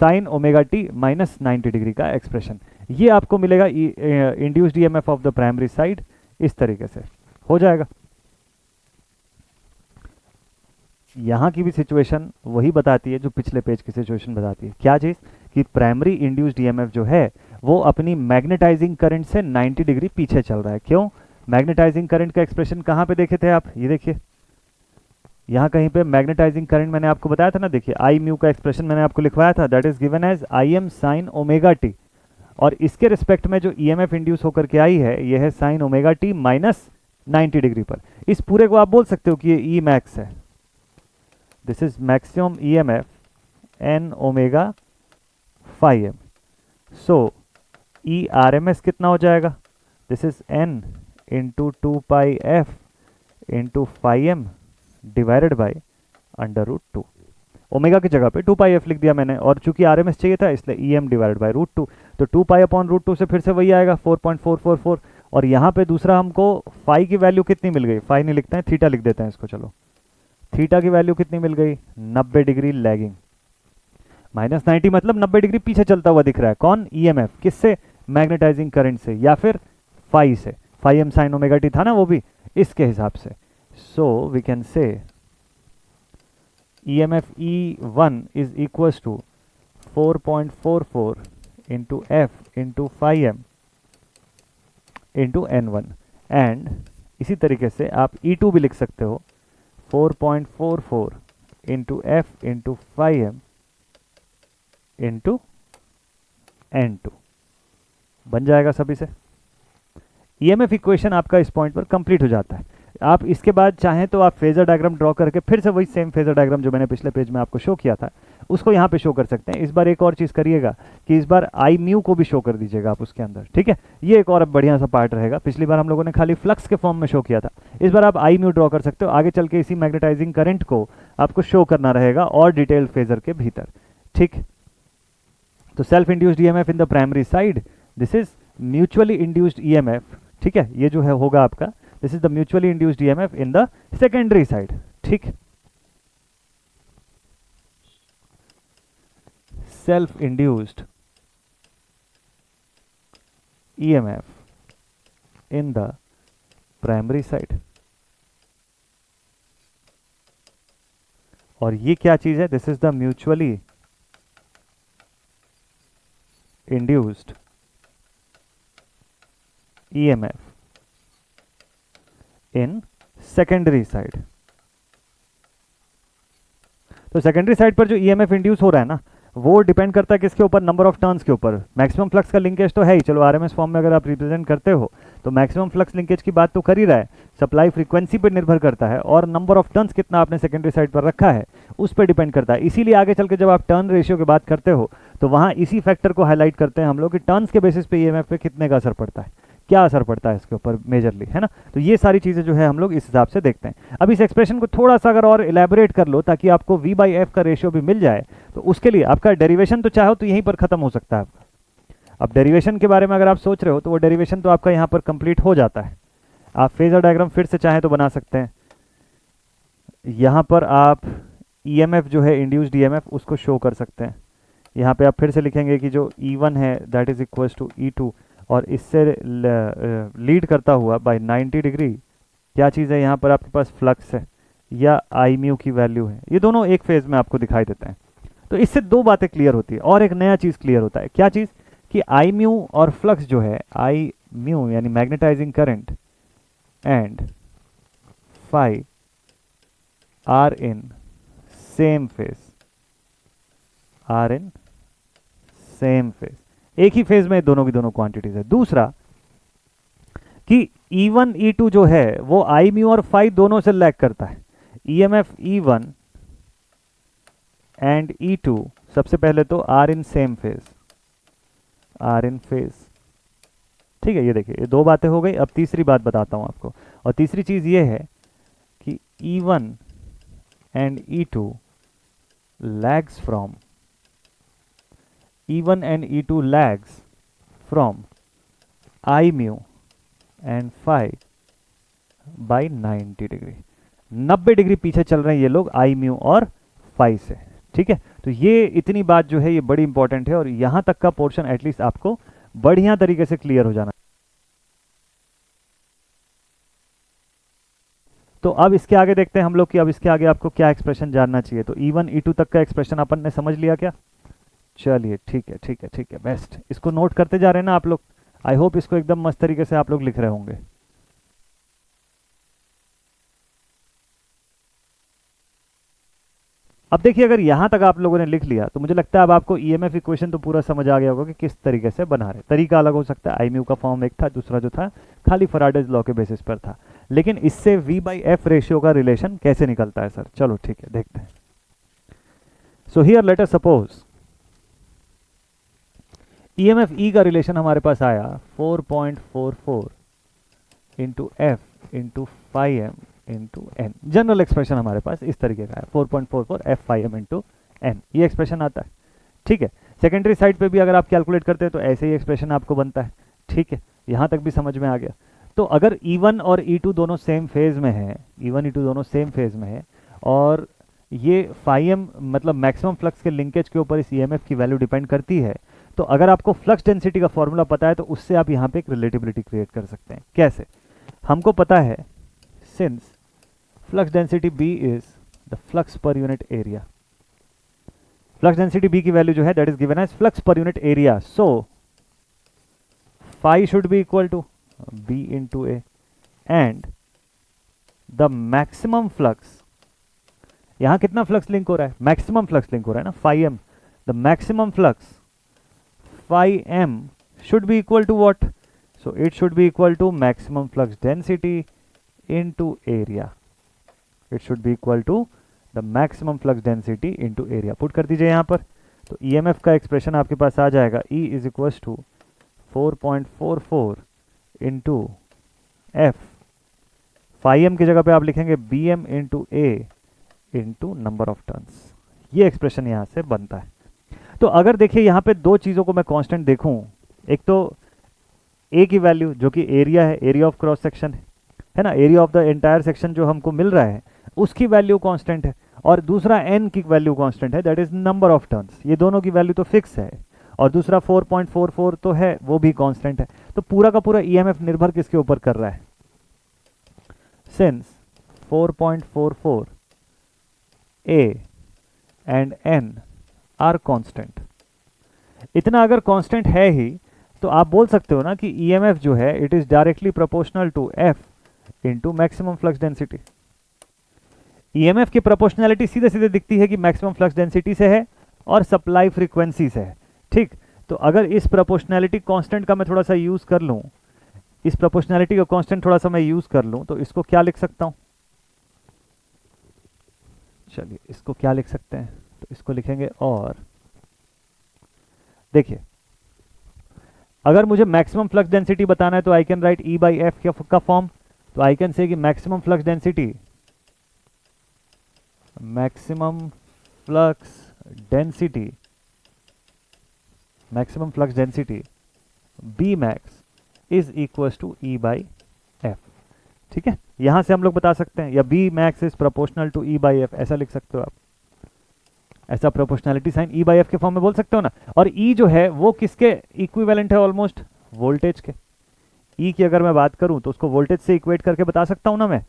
sine omega T minus 90 degree का एक्सप्रेशन, ये आपको मिलेगा induced EMF of the primary side. इस तरीके से हो जाएगा। यहां की भी सिचुएशन वही बताती है जो पिछले पेज की सिचुएशन बताती है। क्या चीज? कि प्राइमरी इंड्यूस्ड ईएमएफ जो है वो अपनी मैग्नेटाइजिंग करंट से 90 डिग्री पीछे चल रहा है। क्यों? मैग्नेटाइजिंग करंट का एक्सप्रेशन कहां पे देखे थे आप? ये देखिए, यहां कहीं पे मैग्नेटाइजिंग करंट मैंने आपको बताया था ना, देखिए आई म्यू का एक्सप्रेशन मैंने आपको लिखवाया था, that is given as I M sine omega T, और इसके रिस्पेक्ट में जो ईएमएफ इंड्यूस होकर के आई है ये है sign omega T minus 90 degree पर। इस पूरे को आप बोल सकते हो कि ये ई मैक्स है, this is maximum EMF N omega phi M. So E R M S कितना हो जाएगा? This is N into 2 pi F into phi M divided by under root 2। Omega की जगह पे 2 पाई एफ लिख दिया मैंने, और चूंकि आर एम एस चाहिए था इसलिए E M divided by root 2, तो 2 पाई अपॉन रूट 2 से फिर से वही आएगा 4.444। और यहाँ पे दूसरा हमको फाई की वैल्यू कितनी मिल गई? फाई नहीं लिखते हैं, थीटा लिख देते हैं इसको। चलो, थीटा की वैल्यू कितनी मिल गई? 90 डिग्री लैगिंग, माइनस 90 मतलब 90 डिग्री पीछे चलता हुआ दिख रहा है। कौन? ईएमएफ। किससे? मैग्नेटाइजिंग करंट से या फिर फाई से, phi M sine omega T था ना वो भी, इसके हिसाब से। So we can say EMF E1 is equals to 4.44 into F into phi m into N1, and इसी तरीके से आप E2 भी लिख सकते हो 4.44 into F into phi m into N2, बन जाएगा सभी से। EMF इक्वेशन आपका इस पॉइंट पर कंप्लीट हो जाता है। आप इसके बाद चाहें तो आप फेजर डायग्राम ड्रॉ करके फिर से वही सेम फेजर डायग्राम जो मैंने पिछले पेज में आपको शो किया था उसको यहाँ पे शो कर सकते हैं। इस बार एक और चीज़ करिएगा कि इस बार आई म्यू को भी शो कर दीजिएगा आप उसके अंदर, ठीक है? ये एक और बढ़िया सा पार्ट रहेगा। पिछली बार हम लोगों ने खाली फ्लक्स के फॉर्म में शो किया था, इस बार आप आई म्यू ड्रॉ कर सकते हो। आगे चल के इसी मैग्नेटाइजिंग करंट को आपको शो करना रहेगा और डिटेल्ड फेजर के भीतर, ठीक? तो self induced EMF in the primary side, this is mutually induced EMF, ठीक है? ये जो है होगा आपका this is the mutually induced EMF in the secondary side, ठीक। Self induced EMF in the primary side. और ये क्या चीज है? This is the mutually induced EMF in secondary side. तो सेकेंडरी साइड पर जो ईएमएफ इंड्यूस हो रहा है ना, वो डिपेंड करता है किसके ऊपर? नंबर ऑफ टर्न्स के ऊपर। मैक्सिमम फ्लक्स का लिंकेज तो है ही, चलो आरएमएस फॉर्म में अगर आप रिप्रेजेंट करते हो तो मैक्सिमम फ्लक्स लिंकेज की बात तो कर ही रहा है। सप्लाई फ्रीक्वेंसी पर निर्भर करता है और नंबर ऑफ टर्न्स कितना आपने सेकेंडरी साइड पर रखा है उस पर डिपेंड करता है। इसीलिए आगे चल के जब आप टर्न रेशियो की बात करते हो तो वहां इसी फैक्टर को हाईलाइट करते हैं हम लोग कि टर्न्स के बेसिस पे ईएमएफ पे कितने का असर पड़ता है, क्या असर पड़ता है इसके ऊपर मेजरली, है ना। तो ये सारी चीजें जो है हम लोग इस हिसाब से देखते हैं। अब इस एक्सप्रेशन को थोड़ा सा अगर और इलेबोरेट कर लो ताकि आपको V/F का रेशियो भी मिल जाए, तो उसके लिए आपका डेरिवेशन तो चाहो तो यहीं पर खत्म हो सकता है आपका। अब डेरिवेशन के बारे में अगर आप सोच रहे हो तो वो डेरिवेशन तो आपका यहाँ पर कंप्लीट हो जाता है। आप फेजर डायग्राम फिर से चाहें तो बना सकते हैं। यहाँ पर आप ईएमएफ जो है इंड्यूस्ड ईएमएफ उसको शो कर सकते हैं। यहाँ पे आप फिर से लिखेंगे कि जो E1 है that is equals to E2 और इससे लीड करता हुआ बाय 90 डिग्री क्या चीज़ है? यहाँ पर आपके पास फ्लक्स है या आई म्यू की वैल्यू है। ये दोनों एक फेज में आपको दिखाई देते हैं। तो इससे दो बातें क्लियर होती है और एक नया चीज़ क्लियर होता है। क्या चीज़? कि आई म्यू और फ्लक्स जो है, आई म्यू यानी magnetizing current and phi are in same phase, are in same phase, एक ही फेज में दोनों की दोनों क्वांटिटीज है। दूसरा कि E1 E2 जो है वो आई म्यू और फाई दोनों से लैग करता है। ईएमएफ E1 एंड E2 सबसे पहले तो are in same phase, are in phase, ठीक है। ये देखिए ये दो बातें हो गई। अब तीसरी बात बताता हूं आपको, और तीसरी चीज ये है कि E1 and E2 lags from E1 and E2 lags from I mu and phi by 90 degree. 90 degree पीछे चल रहे हैं ये लोग आई म्यू और फाई से, ठीक है। तो ये इतनी बात जो है ये बड़ी इंपॉर्टेंट है और यहां तक का पोर्शन एटलीस्ट आपको बढ़िया तरीके से क्लियर हो जाना। तो अब इसके आगे देखते हैं हम लोग कि अब इसके आगे आपको क्या एक्सप्रेशन जानना चाहिए। तो E1 E2 तक का एक्सप्रेशन अपन ने समझ लिया क्या? चलिए ठीक है ठीक है ठीक है, बेस्ट। इसको नोट करते जा रहे हैं ना आप लोग? आई होप इसको एकदम मस्त तरीके से आप लोग लिख रहे होंगे। अब देखिए अगर यहां तक आप लोगों ने लिख लिया तो मुझे लगता है अब आपको ईएमएफ इक्वेशन तो पूरा समझ आ गया होगा कि किस तरीके से बना रहे। तरीका अलग हो सकता है, आई म्यू का फॉर्म एक था, दूसरा जो था खाली फैराडेज लॉ के बेसिस पर था। लेकिन इससे V/F रेशियो का रिलेशन कैसे निकलता है सर? चलो ठीक है देखते हैं। So here let us suppose EMF E का रिलेशन हमारे पास आया 4.44 into F into phi M into N. General expression हमारे पास इस तरीके का है 4.44 F फाई एम इंटू एन, ये एक्सप्रेशन आता है, ठीक है। सेकेंडरी साइड पे भी अगर आप कैलकुलेट करते हैं तो ऐसे ही एक्सप्रेशन आपको बनता है, ठीक है। यहां तक भी समझ में आ गया। तो अगर E1 और E2 दोनों सेम फेज में है, E1 E2 दोनों सेम फेज में है और ये फाई एम मतलब मैक्सिमम फ्लक्स के लिंकेज के ऊपर इस ईएमएफ की वैल्यू डिपेंड करती है, तो अगर आपको फ्लक्स डेंसिटी का फॉर्मूला पता है तो उससे आप यहाँ पे एक रिलेटिविटी क्रिएट कर सकते हैं। कैसे? हमको पता है since flux density B is the flux per unit area, flux density B की वैल्यू जो है that is given as flux per unit area, so phi should be equal to B into A and the maximum flux, यहां कितना फ्लक्स लिंक हो रहा है? मैक्सिमम फ्लक्स लिंक हो रहा है ना, phi M. The maximum flux phi M should be equal to what? So it should be equal to maximum flux density into area. It should be equal to the maximum flux density into area. Put कर दीजिए यहां पर, तो ईएमएफ का एक्सप्रेशन आपके पास आ जाएगा E is equal to 4.44 into F, phi M की जगह पे आप लिखेंगे BM into A into number of turns. ये एक्सप्रेशन यहां से बनता है। तो अगर देखिए यहां पे दो चीजों को मैं कांस्टेंट देखूं, एक तो ए की वैल्यू जो कि एरिया है, एरिया ऑफ क्रॉस सेक्शन है, है ना, area of the entire section जो हमको मिल रहा है उसकी वैल्यू कांस्टेंट है, और दूसरा n की वैल्यू कांस्टेंट है, that is number of turns, ये दोनों की वैल्यू तो फिक्स है, और दूसरा 4.44 तो है, वो भी कांस्टेंट है। तो पूरा का पूरा ईएमएफ निर्भर किसके ऊपर कर रहा है? Since 4.44 a and n are constant, इतना अगर कांस्टेंट है ही तो आप बोल सकते हो ना कि ईएमएफ जो है it is directly proportional to F into maximum flux density. EMF की प्रोपोर्शनैलिटी सीधे सीधे दिखती है कि मैक्सिमम फ्लक्स डेंसिटी से है और सप्लाई फ्रीक्वेंसी से है। ठीक, तो अगर इस प्रोपोर्शनैलिटी कांस्टेंट का मैं थोड़ा सा यूज कर लूं, इस प्रोपोर्शनैलिटी का कांस्टेंट थोड़ा सा मैं यूज कर लूं, तो इसको क्या लिख सकता हूं? चलिए इसको क्या लिख सकते हैं, तो इसको लिखेंगे, और देखिए अगर मुझे मैक्सिमम फ्लक्स डेंसिटी बताना है तो I can write E by F का फॉर्म, तो आई कैन से कि maximum flux density B max is equals to E by F. ठीक है, यहां से हम लोग बता सकते हैं, या B max is proportional to E by F, ऐसा लिख सकते हो आप, ऐसा proportionality sign E by F के फॉर्म में बोल सकते हो ना। और ई जो है वो किसके इक्विवेलेंट है? ऑलमोस्ट वोल्टेज के। ई की अगर मैं बात करूं तो उसको वोल्टेज से इक्वेट करके बता सकता हूं ना मैं,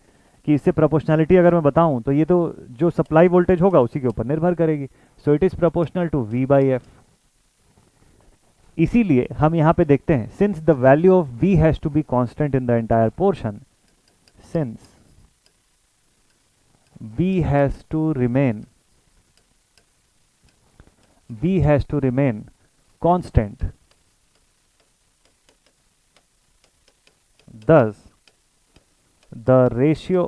कि इससे प्रोपोर्शनैलिटी अगर मैं बताऊं तो ये तो जो सप्लाई वोल्टेज होगा उसी के ऊपर निर्भर करेगी। So it is proportional to V by F. इसीलिए हम यहां पे देखते हैं, since the value of B has to be constant in the entire portion, since B has to remain constant, thus the ratio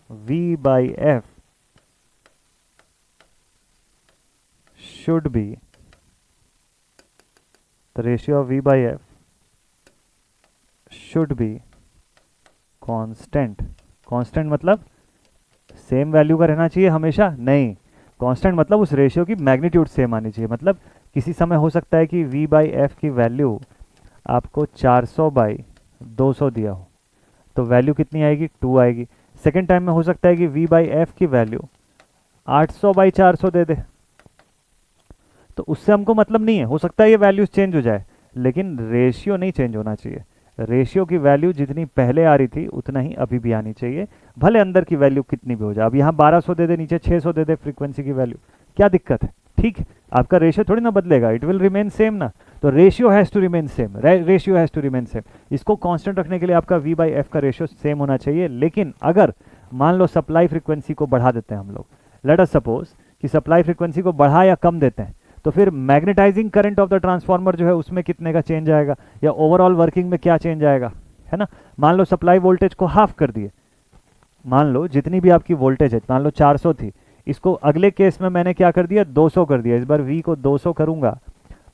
V by F should be, the ratio of V by F should be constant। constant मतलब सेम वैल्यू का रहना चाहिए हमेशा? नहीं, कांस्टेंट मतलब उस रेशियो की मैग्नीट्यूड सेम आनी चाहिए। मतलब किसी समय हो सकता है कि v बाई एफ की वैल्यू आपको 400 बाई 200 दिया हो, तो वैल्यू कितनी आएगी? 2 आएगी। सेकेंड टाइम में हो सकता है कि v बाई एफ की वैल्यू 800 बाई 400 दे दे, तो उससे हमको मतलब नहीं है, हो सकता है ये वैल्यूज चेंज हो जाए, लेकिन रेशियो नहीं चेंज होना चाहिए। रेशियो की वैल्यू जितनी पहले आ रही थी उतना ही अभी भी आनी चाहिए, भले अंदर की वैल्यू कितनी भी हो जाए। अब यहाँ 1200 दे दे, नीचे 600 दे दे फ्रीक्वेंसी की वैल्यू, क्या दिक्कत है? ठीक है, आपका रेशियो थोड़ी ना बदलेगा, इट विल रिमेन सेम ना। तो ratio has to remain same, ratio has to remain same. इसको कांस्टेंट रखने के लिए आपका वी बाई एफ का रेशियो सेम होना चाहिए। लेकिन अगर मान लो सप्लाई फ्रीक्वेंसी को बढ़ा देते हैं हम लोग, लेट अस सपोज कि सप्लाई फ्रीक्वेंसी को बढ़ा या कम देते हैं, तो फिर magnetizing current of the transformer जो है उसमें कितने का चेंज आएगा, या ओवरऑल वर्किंग में क्या चेंज आएगा, है ना। मान लो सप्लाई वोल्टेज को हाफ कर दिए, मान लो जितनी भी आपकी वोल्टेज है, मान लो 400 थी, इसको अगले केस में मैंने क्या कर दिया, 200 कर दिया। इस बार V को 200 करूंगा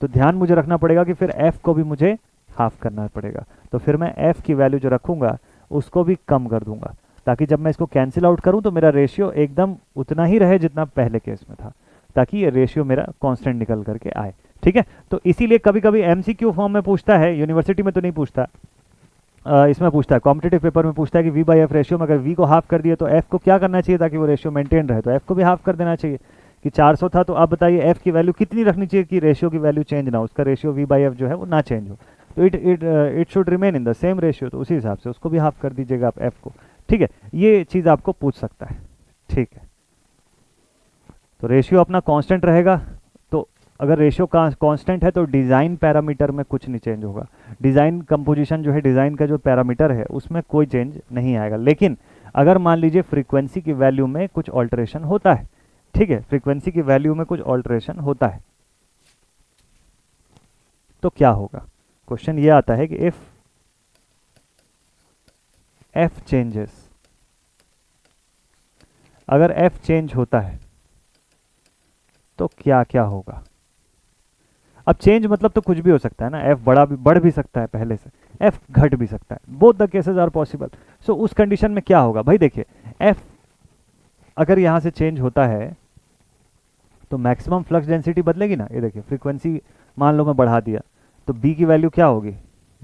तो ध्यान मुझे रखना पड़ेगा कि फिर F को भी मुझे हाफ करना पड़ेगा। तो फिर मैं F की वैल्यू जो रखूंगा उसको भी कम कर दूंगा, ताकि जब मैं इसको कैंसिल आउट करूं तो मेरा रेशियो एकदम उतना ही रहे जितना पहले केस में था, ताकि ये रेशियो मेरा कांस्टेंट निकल करके आए। ठीक है, तो इसीलिए कभी कभी MCQ फॉर्म में पूछता है, यूनिवर्सिटी में तो नहीं पूछता, इसमें पूछता है, कॉम्पिटेटिव पेपर में पूछता है कि V बाई एफ रेशियो में अगर V को हाफ कर दिए तो F को क्या करना चाहिए ताकि वो रेशियो मेंटेन रहे, तो F को भी हाफ कर देना चाहिए। कि 400 था तो अब बताइए F की वैल्यू कितनी रखनी चाहिए कि रेशियो की वैल्यू चेंज ना हो, उसका रेशियो V बाई एफ जो है वो ना चेंज हो, तो it should remain in the same ratio, तो उसी हिसाब से उसको भी हाफ कर दीजिएगा आप F को। ठीक है, ये चीज़ आपको पूछ सकता है। ठीक है, तो रेशियो अपना कांस्टेंट रहेगा, तो अगर रेशियो कांस्टेंट है तो डिज़ाइन पैरामीटर में कुछ नहीं चेंज होगा। डिज़ाइन कंपोजिशन जो है, डिज़ाइन का जो पैरामीटर है उसमें कोई चेंज नहीं आएगा। लेकिन अगर मान लीजिए फ्रीक्वेंसी की वैल्यू में कुछ ऑल्टरेशन होता है, ठीक है, फ्रीक्वेंसी की वैल्यू में कुछ ऑल्टरेशन होता है, तो क्या होगा? क्वेश्चन ये आता है कि इफ एफ चेंजेस, अगर एफ चेंज होता है तो क्या क्या होगा? अब चेंज मतलब तो कुछ भी हो सकता है ना, एफ बढ़ भी सकता है पहले से, एफ घट भी सकता है, both the cases are possible. So उस कंडीशन में क्या होगा भाई? देखिए, एफ अगर यहां से चेंज होता है तो मैक्सिमम फ्लक्स डेंसिटी बदलेगी ना। ये देखिए, फ्रीक्वेंसी मान लो मैं बढ़ा दिया तो बी की वैल्यू क्या होगी?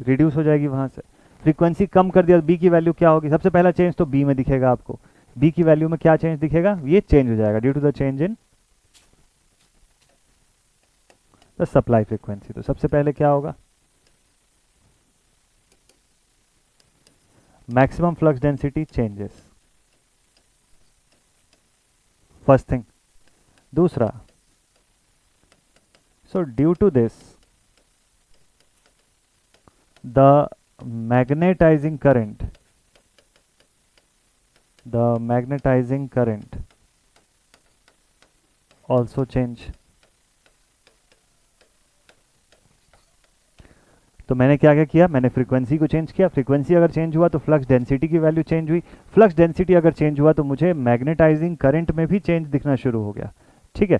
रिड्यूस हो जाएगी वहाँ से। फ्रीक्वेंसी कम कर दिया, बी की वैल्यू क्या होगी, सबसे पहला चेंज तो बी में दिखेगा आपको। बी की वैल्यू में क्या चेंज दिखेगा, ये चेंज हो जाएगा due to the change in the supply frequency. तो सबसे पहले क्या होगा, maximum flux density changes, first thing. दूसरा, so due to this the magnetising current also change। तो मैंने क्या क्या किया, मैंने फ्रीक्वेंसी को चेंज किया। फ्रीक्वेंसी अगर चेंज हुआ तो फ्लक्स डेंसिटी की वैल्यू चेंज हुई। फ्लक्स डेंसिटी अगर चेंज हुआ तो मुझे मैग्नेटाइजिंग करंट में भी चेंज दिखना शुरू हो गया, ठीक है।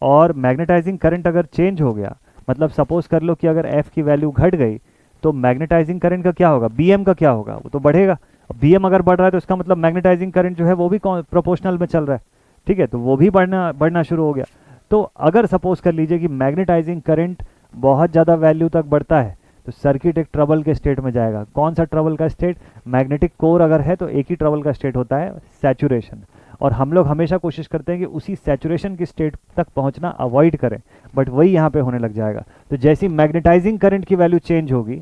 और मैग्नेटाइजिंग करंट अगर चेंज हो गया, मतलब सपोज कर लो कि अगर एफ की वैल्यू घट गई तो मैग्नेटाइजिंग करंट का क्या होगा, बीएम का क्या होगा, वो तो बढ़ेगा। बीएम अगर बढ़ रहा है तो इसका मतलब मैग्नेटाइजिंग करंट जो है वो भी प्रोपोर्शनल में चल रहा है, ठीक है, तो वो भी बढ़ना शुरू हो गया। तो अगर सपोज कर लीजिए कि मैग्नेटाइजिंग करंट बहुत ज़्यादा वैल्यू तक बढ़ता है तो सर्किट एक ट्रबल के स्टेट में जाएगा। कौन सा ट्रबल का स्टेट, मैग्नेटिक कोर अगर है तो एक ही ट्रबल का स्टेट होता है, सैचुरेशन। और हम लोग हमेशा कोशिश करते हैं कि उसी सैचुरेशन की स्टेट तक पहुंचना अवॉइड करें, बट वही यहाँ पे होने लग जाएगा। तो जैसी मैग्नेटाइजिंग करंट की वैल्यू चेंज होगी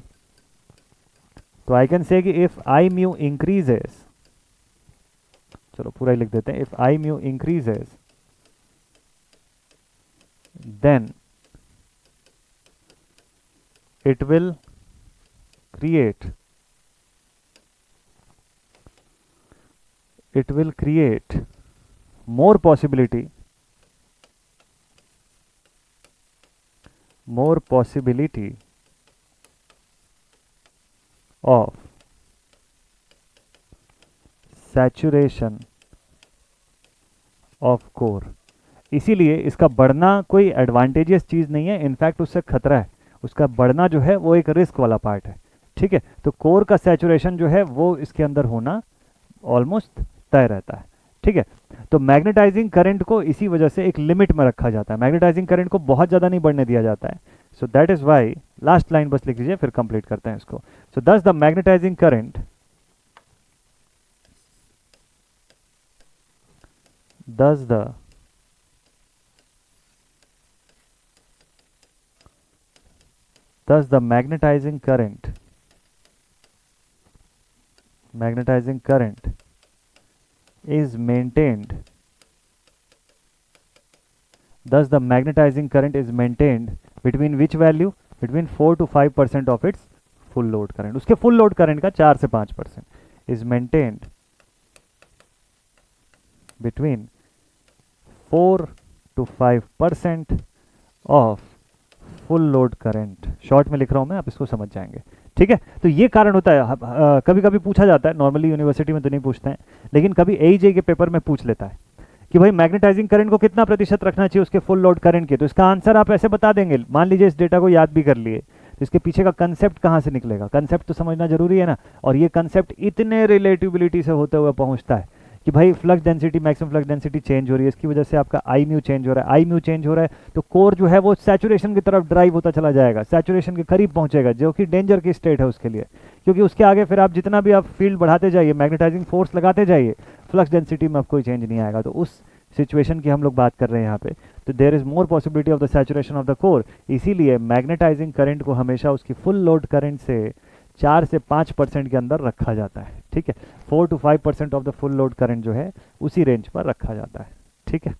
तो आई कैन से कि इफ आई म्यू इंक्रीजेस, चलो पूरा ही लिख देते हैं, if I mu increases then it will create more possibility of saturation of core। इसीलिए इसका बढ़ना कोई एडवांटेजियस चीज नहीं है, इनफैक्ट उससे खतरा है। उसका बढ़ना जो है वो एक रिस्क वाला पार्ट है, ठीक है। तो कोर का सैचुरेशन जो है वो इसके अंदर होना ऑलमोस्ट तय रहता है, ठीक है। तो मैग्नेटाइजिंग करंट को इसी वजह से एक लिमिट में रखा जाता है, मैग्नेटाइजिंग करंट को बहुत ज़्यादा नहीं बढ़ने दिया जाता है। So that is why, last line बस लिख लीजिए फिर कंप्लीट करते हैं इसको। So thus the magnetizing current Thus the magnetizing current is maintained. Thus the magnetizing current is maintained between which value? Between 4 to 5% of its full load current। उसके full load current का 4 से 5% is maintained between 4 to 5% of full load current. Short में लिख रहा हूं मैं, आप इसको समझ जाएंगे, ठीक है। तो ये कारण होता है, कभी कभी पूछा जाता है, नॉर्मली यूनिवर्सिटी में तो नहीं पूछते हैं, लेकिन कभी एईजे के पेपर में पूछ लेता है कि भाई मैग्नेटाइजिंग करंट को कितना प्रतिशत रखना चाहिए उसके फुल लोड करंट के। तो इसका आंसर आप ऐसे बता देंगे, मान लीजिए इस डेटा को याद भी कर लिए, तो इसके पीछे का कंसेप्ट कहाँ से निकलेगा, कंसेप्ट तो समझना जरूरी है ना। और ये कंसेप्ट इतने रिलेटिविलिटी से होते हुए पहुंचता है कि भाई flux density, maximum flux density change हो रही है, इसकी वजह से आपका आई म्यू चेंज हो रहा है। आई म्यू चेंज हो रहा है तो कोर जो है वो सैचुरेशन की तरफ ड्राइव होता चला जाएगा, सैचुरेशन के करीब पहुंचेगा, जो कि डेंजर की स्टेट है उसके लिए, क्योंकि उसके आगे फिर आप जितना भी आप फील्ड बढ़ाते जाइए, मैग्नेटाइजिंग फोर्स लगाते जाइए, फ्लक्स डेंसिटी में अब कोई चेंज नहीं आएगा। तो उस सिचुएशन की हम लोग बात कर रहे हैं यहाँ पे। तो there is more possibility of the saturation of the core, इसीलिए मैग्नेटाइजिंग करंट को हमेशा उसकी फुल लोड करंट से 4 से 5% के अंदर रखा जाता है, ठीक है। 4 to 5% of the full load current जो है उसी रेंज पर रखा जाता है, ठीक है।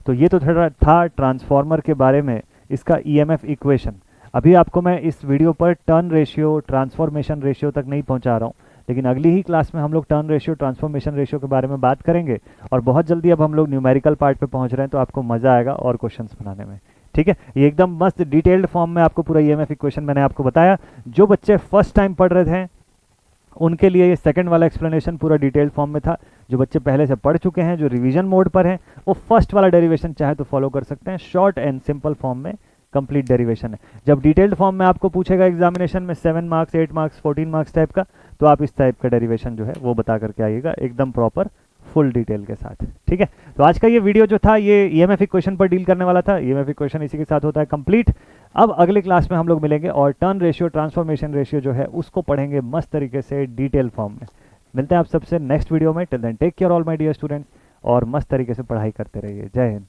तो ये तो था ट्रांसफॉर्मर के बारे में, इसका ईएमएफ इक्वेशन। अभी आपको मैं इस वीडियो पर टर्न रेशियो, ट्रांसफॉर्मेशन रेशियो तक नहीं पहुंचा रहा हूँ, लेकिन अगली ही क्लास में हम लोग टर्न रेशियो, ट्रांसफॉर्मेशन रेशियो के बारे में बात करेंगे। और बहुत जल्दी अब हम लोग न्यूमेरिकल पार्ट पे पहुंच रहे हैं, तो आपको मजा आएगा और क्वेश्चंस बनाने में, ठीक है। ये एकदम मस्त डिटेल्ड फॉर्म में आपको पूरा ईएमएफ इक्वेशन मैंने आपको बताया। जो बच्चे फर्स्ट टाइम पढ़ रहे थे उनके लिए ये सेकंड वाला एक्सप्लेनेशन पूरा डिटेल्ड फॉर्म में था। जो बच्चे पहले से पढ़ चुके हैं, जो रिवीजन मोड पर हैं, वो फर्स्ट वाला डेरिवेशन चाहे तो फॉलो कर सकते हैं। शॉर्ट एंड सिंपल फॉर्म में कंप्लीट डेरिवेशन है। जब डिटेल्ड फॉर्म में आपको पूछेगा एग्जामिनेशन में 7 मार्क्स, 8 मार्क्स, 14 मार्क्स टाइप का, तो आप इस टाइप का डेरिवेशन जो है वो बता करके आइएगा एकदम प्रॉपर फुल डिटेल के साथ, ठीक है। तो आज का ये वीडियो जो था ये ईएमएफ इक्वेशन पर डील करने वाला था। ईएमएफ इक्वेशन इसी के साथ होता है कंप्लीट। अब अगली क्लास में हम लोग मिलेंगे और टर्न रेशियो, ट्रांसफॉर्मेशन रेशियो जो है उसको पढ़ेंगे मस्त तरीके से डिटेल फॉर्म में। मिलते हैं आप सबसे नेक्स्ट वीडियो में। Till then take care all my dear students, और मस्त तरीके से पढ़ाई करते रहिए। जय हिंद।